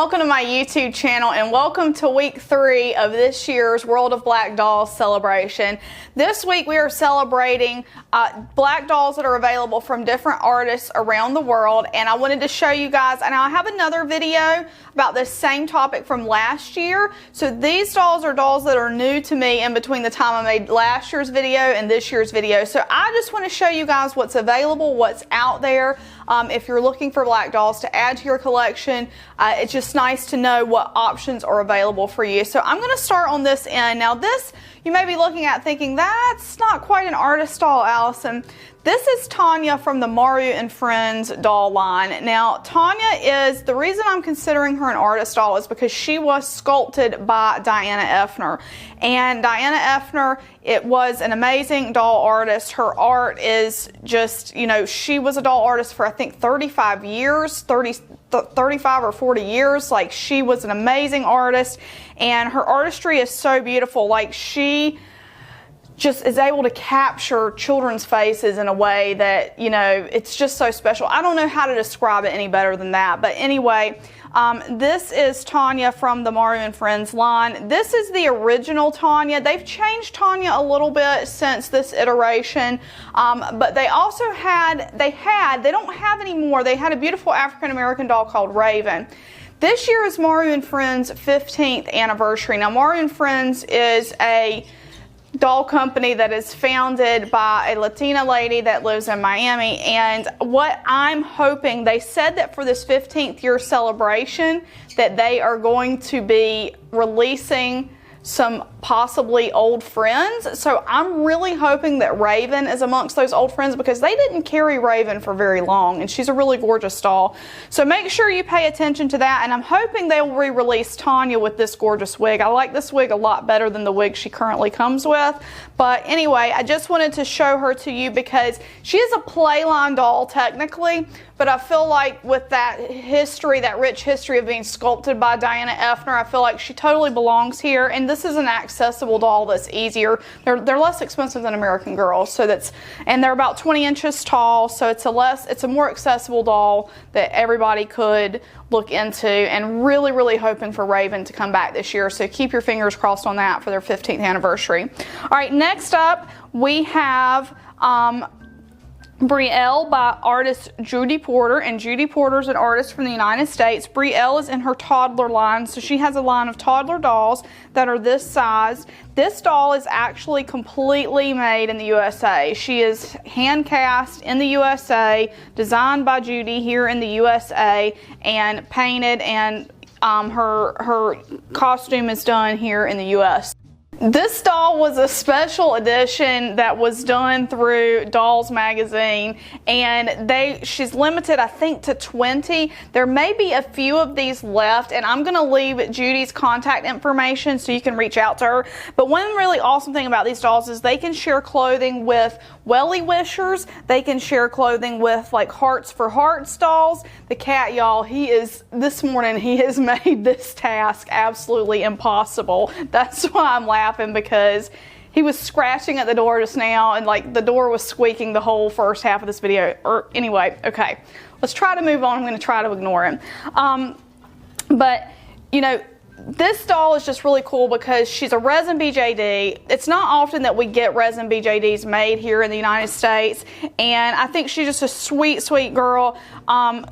welcome to my YouTube channel, and welcome to week 3 of this year's World of Black Dolls celebration. This week we are celebrating black dolls that are available from different artists around the world, and I wanted to show you guys, and I have another video about this same topic from last year. So these dolls are dolls that are new to me in between the time I made last year's video and this year's video. So I just want to show you guys what's available, what's out there. If you're looking for black dolls to add to your collection, it's just nice to know what options are available for you. So I'm going to start on this end. Now this, you may be looking at thinking, that's not quite an artist doll, Allison. This is Tanya from the Maru and Friends doll line. Now, Tanya is, the reason I'm considering her an artist doll is because she was sculpted by Diana Effner. And Diana Effner, it was an amazing doll artist. Her art is just, you know, she was a doll artist for I think 35 years, 35 or 40 years. Like, she was an amazing artist, and her artistry is so beautiful. Like, she just is able to capture children's faces in a way that, you know, it's just so special. I don't know how to describe it any better than that. But anyway, this is Tanya from the Maru and Friends line. This is the original Tanya. They've changed Tanya a little bit since this iteration, but they also they don't have anymore. They had a beautiful African-American doll called Raven. This year is Maru and Friends' 15th anniversary. Now, Maru and Friends is a doll company that is founded by a Latina lady that lives in Miami, and what I'm hoping, they said that for this 15th year celebration that they are going to be releasing some possibly old friends. So I'm really hoping that Raven is amongst those old friends, because they didn't carry Raven for very long, and she's a really gorgeous doll. So make sure you pay attention to that, and I'm hoping they'll re-release Tanya with this gorgeous wig. I like this wig a lot better than the wig she currently comes with. But anyway, I just wanted to show her to you because she is a playline doll technically, but I feel like with that history, that rich history of being sculpted by Diana Effner, I feel like she totally belongs here. And this is an accessible doll that's easier. They're less expensive than American Girl, so and they're about 20 inches tall, so it's a more accessible doll that everybody could look into, and really hoping for Raven to come back this year. So keep your fingers crossed on that for their 15th anniversary. All right, next up we have Brielle by artist Judy Porter, and Judy Porter is an artist from the United States. Brielle is in her toddler line, so she has a line of toddler dolls that are this size. This doll is actually completely made in the USA. She is hand cast in the USA, designed by Judy here in the USA, and painted, and her costume is done here in the US. This doll was a special edition that was done through Dolls Magazine, and she's limited, I think, to 20. There may be a few of these left, and I'm going to leave Judy's contact information so you can reach out to her. But one really awesome thing about these dolls is they can share clothing with Welly Wishers. They can share clothing with like Hearts for Hearts dolls. The cat, y'all, this morning he has made this task absolutely impossible. That's why I'm laughing, because he was scratching at the door just now, and like the door was squeaking the whole first half of this video. Anyway, okay, let's try to move on. I'm going to try to ignore him. But you know, this doll is just really cool because she's a resin BJD. It's not often that we get resin BJDs made here in the United States, and I think she's just a sweet girl,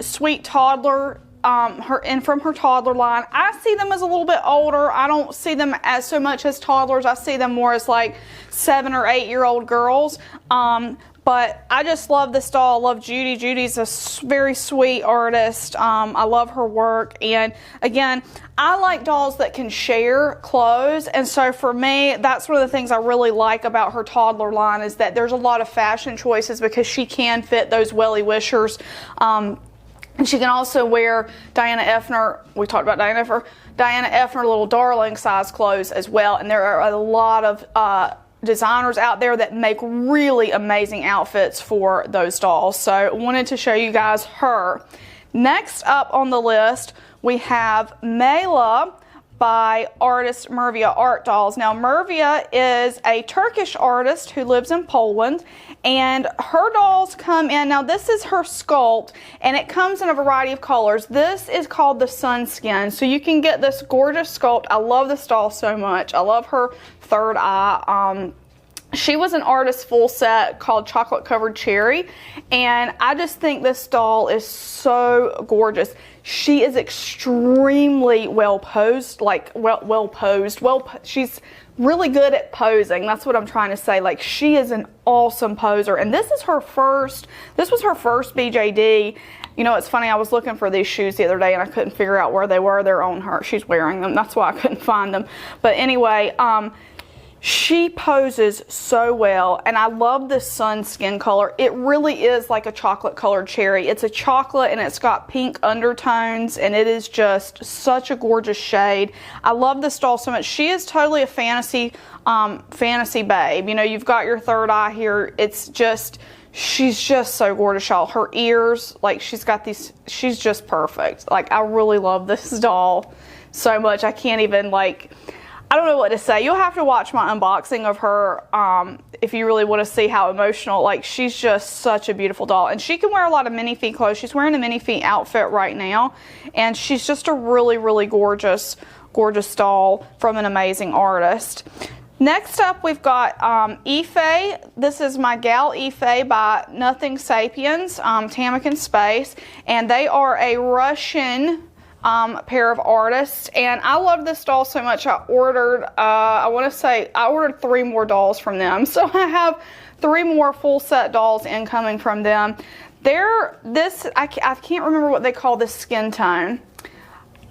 sweet toddler. From her toddler line. I see them as a little bit older. I don't see them as so much as toddlers. I see them more as like 7 or 8 year old girls. But I just love this doll. I love Judy. Judy's a very sweet artist. I love her work. And again, I like dolls that can share clothes. And so for me, that's one of the things I really like about her toddler line, is that there's a lot of fashion choices because she can fit those Welly Wishers. And she can also wear Diana Effner, we talked about Diana Effner little darling size clothes as well. And there are a lot of designers out there that make really amazing outfits for those dolls. So I wanted to show you guys her. Next up on the list, we have Mela by artist Mervia Art Dolls. Now, Mervia is a Turkish artist who lives in Poland, and her dolls come in, now this is her sculpt, and it comes in a variety of colors. This is called the Sunskin, so you can get this gorgeous sculpt. I love this doll so much. I love her third eye. She was an artist full set called Chocolate Covered Cherry, and I just think this doll is so gorgeous. She is extremely well posed, like well posed. She's really good at posing. That's what I'm trying to say. Like, she is an awesome poser, and this was her first BJD. You know, it's funny, I was looking for these shoes the other day and I couldn't figure out where they were. They're on her. She's wearing them. That's why I couldn't find them. But anyway, she poses so well, and I love this sun skin color. It really is like a chocolate colored cherry. It's a chocolate and it's got pink undertones, and it is just such a gorgeous shade. I love this doll so much. She is totally a fantasy babe. You know, you've got your third eye here. It's just, she's just so gorgeous, y'all. Her ears, like, she's got these, she's just perfect. Like, I really love this doll so much. I can't even, like, I don't know what to say. You'll have to watch my unboxing of her if you really want to see how emotional. Like, she's just such a beautiful doll. And she can wear a lot of minifee clothes. She's wearing a minifee outfit right now. And she's just a really, really gorgeous, gorgeous doll from an amazing artist. Next up, we've got Ife. This is my gal Ife by Nothing Sapiens, Tamaki Space. And they are a Russian pair of artists, and I love this doll so much. I ordered I ordered 3 more dolls from them, so I have 3 more full set dolls incoming from them. I can't remember what they call this skin tone.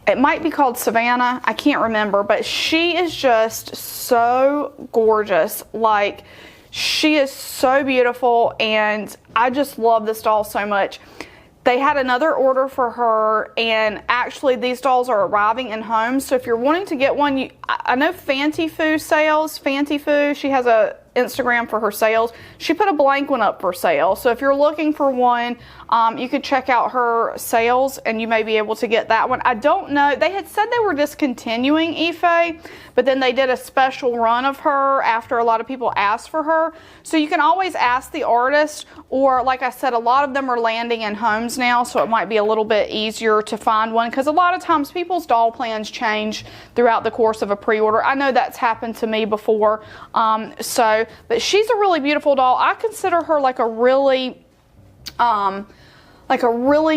It might be called Savannah, I can't remember, but she is just so gorgeous. Like, she is so beautiful, and I just love this doll so much. They had another order for her, and actually these dolls are arriving in homes. So if you're wanting to get one, I know Fanti Fu sells. Fanti Fu, she has a Instagram for her sales. She put a blank one up for sale. So if you're looking for one, you could check out her sales and you may be able to get that one. I don't know. They had said they were discontinuing Ife, but then they did a special run of her after a lot of people asked for her. So you can always ask the artist, or like I said, a lot of them are landing in homes now, so it might be a little bit easier to find one, because a lot of times people's doll plans change throughout the course of a pre-order. I know that's happened to me before. But she's a really beautiful doll. I consider her like a really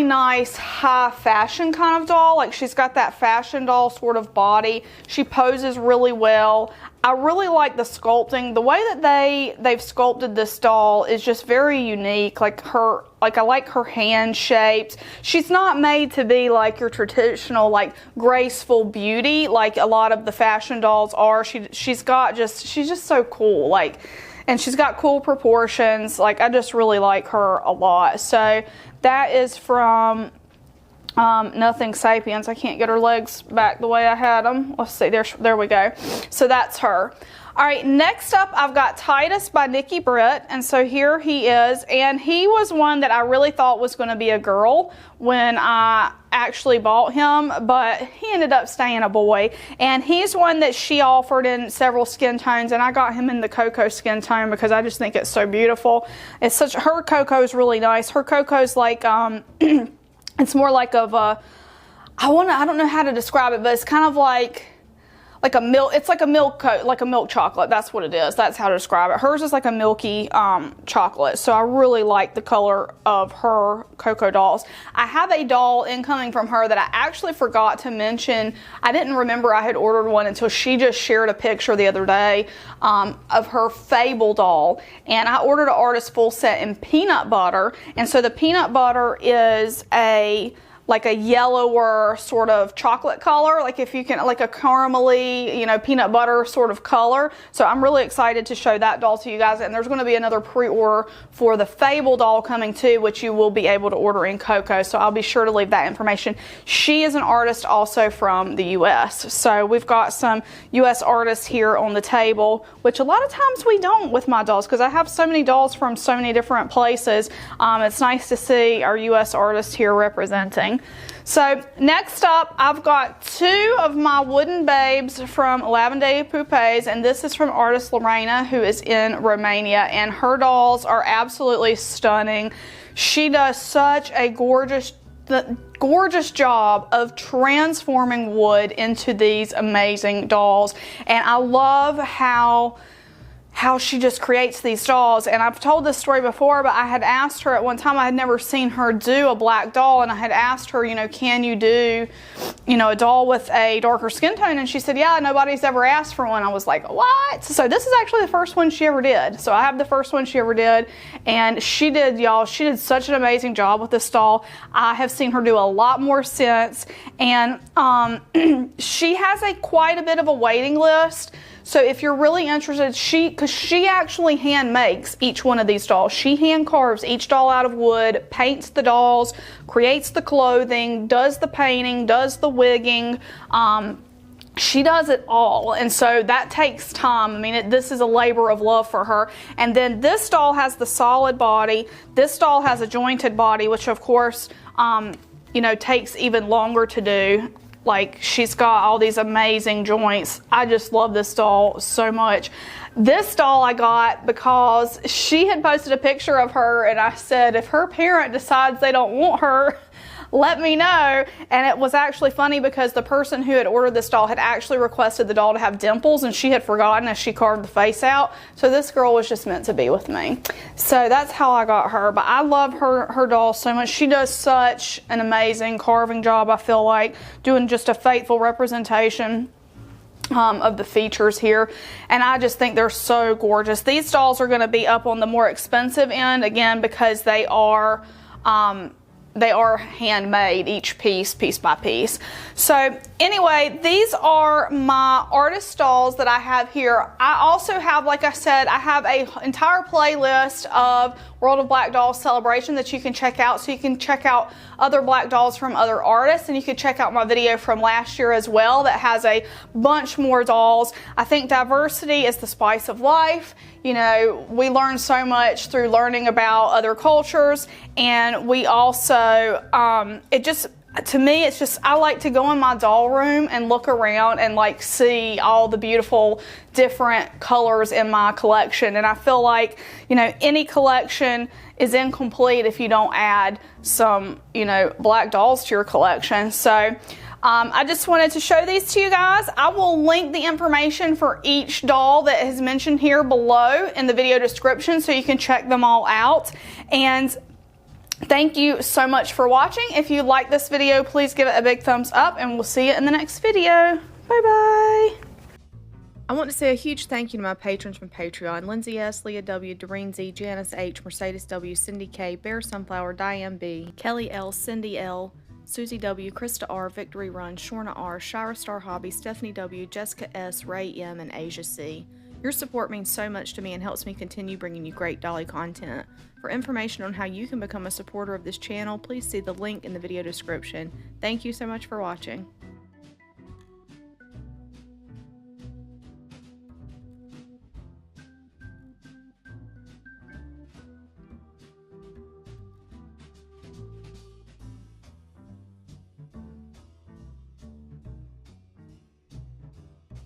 nice high fashion kind of doll. Like, she's got that fashion doll sort of body. She poses really well. I really like the sculpting. The way that they've sculpted this doll is just very unique. Like, I like her hand shapes. She's not made to be like your traditional, like, graceful beauty like a lot of the fashion dolls are. She's just so cool. Like, and she's got cool proportions. Like, I just really like her a lot. So that is from Nothing Sapiens. I can't get her legs back the way I had them. Let's see, there we go. So that's her. All right, next up I've got Titus by Nikki Britt, and so here he is, and he was one that I really thought was going to be a girl when I actually bought him, but he ended up staying a boy, and he's one that she offered in several skin tones, and I got him in the cocoa skin tone because I just think it's so beautiful. Her cocoa is really nice. Her cocoa is like it's more like of a, I don't know how to describe it, but it's kind of like a milk, it's like a milk chocolate. That's what it is. That's how to describe it. Hers is like a milky chocolate. So I really like the color of her cocoa dolls. I have a doll incoming from her that I actually forgot to mention. I didn't remember I had ordered one until she just shared a picture the other day of her Fable doll. And I ordered an artist full set in peanut butter. And so the peanut butter is like a yellower sort of chocolate color, like if you can, like a caramelly, you know, peanut butter sort of color. So I'm really excited to show that doll to you guys, and there's going to be another pre-order for the Fable doll coming too, which you will be able to order in cocoa, so I'll be sure to leave that information. She is an artist also from the US, so we've got some US artists here on the table, which a lot of times we don't with my dolls, because I have so many dolls from so many different places. It's nice to see our US artists here representing. So next up, I've got two of my wooden babes from Lavendaire Poupes, and this is from artist Lorena, who is in Romania, and her dolls are absolutely stunning. She does such a gorgeous job of transforming wood into these amazing dolls, and I love how she just creates these dolls. And I've told this story before, but I had asked her at one time, I had never seen her do a black doll, and I had asked her, you know, can you do, you know, a doll with a darker skin tone? And she said, yeah, nobody's ever asked for one. I was like, what? So this is actually the first one she ever did. So I have the first one she ever did, and she did, y'all, she did such an amazing job with this doll. I have seen her do a lot more since, and she has quite a bit of a waiting list. So if you're really interested, because she actually hand makes each one of these dolls. She hand carves each doll out of wood, paints the dolls, creates the clothing, does the painting, does the wigging. She does it all, and so that takes time. I mean, this is a labor of love for her. And then this doll has the solid body. This doll has a jointed body, which of course, you know, takes even longer to do. Like, she's got all these amazing joints. I just love this doll so much. This doll I got because she had posted a picture of her, and I said, if her parent decides they don't want her, let me know. And it was actually funny because the person who had ordered this doll had actually requested the doll to have dimples, and she had forgotten as she carved the face out. So this girl was just meant to be with me. So that's how I got her. But I love her doll so much. She does such an amazing carving job, I feel like, doing just a faithful representation of the features here, and I just think they're so gorgeous. These dolls are going to be up on the more expensive end, again, because they are handmade, each piece by piece. So anyway, these are my artist dolls that I have here. I also have, like I said, I have an entire playlist of World of Black Dolls celebration that you can check out. So you can check out other black dolls from other artists, and you can check out my video from last year as well that has a bunch more dolls. I think diversity is the spice of life. You know, we learn so much through learning about other cultures, and we also, to me, it's just, I like to go in my doll room and look around and like see all the beautiful different colors in my collection. And I feel like, you know, any collection is incomplete if you don't add some, you know, black dolls to your collection. So I just wanted to show these to you guys. I will link the information for each doll that is mentioned here below in the video description so you can check them all out. And thank you so much for watching. If you like this video, please give it a big thumbs up, and we'll see you in the next video. Bye-bye. I want to say a huge thank you to my patrons from Patreon: Lindsay S., Leah W., Doreen Z., Janice H., Mercedes W., Cindy K., Bear Sunflower, Diane B., Kelly L., Cindy L., Susie W., Krista R., Victory Run, Shorna R., Shira Star Hobby, Stephanie W., Jessica S., Ray M., and Asia C. Your support means so much to me and helps me continue bringing you great dolly content. For information on how you can become a supporter of this channel, please see the link in the video description. Thank you so much for watching.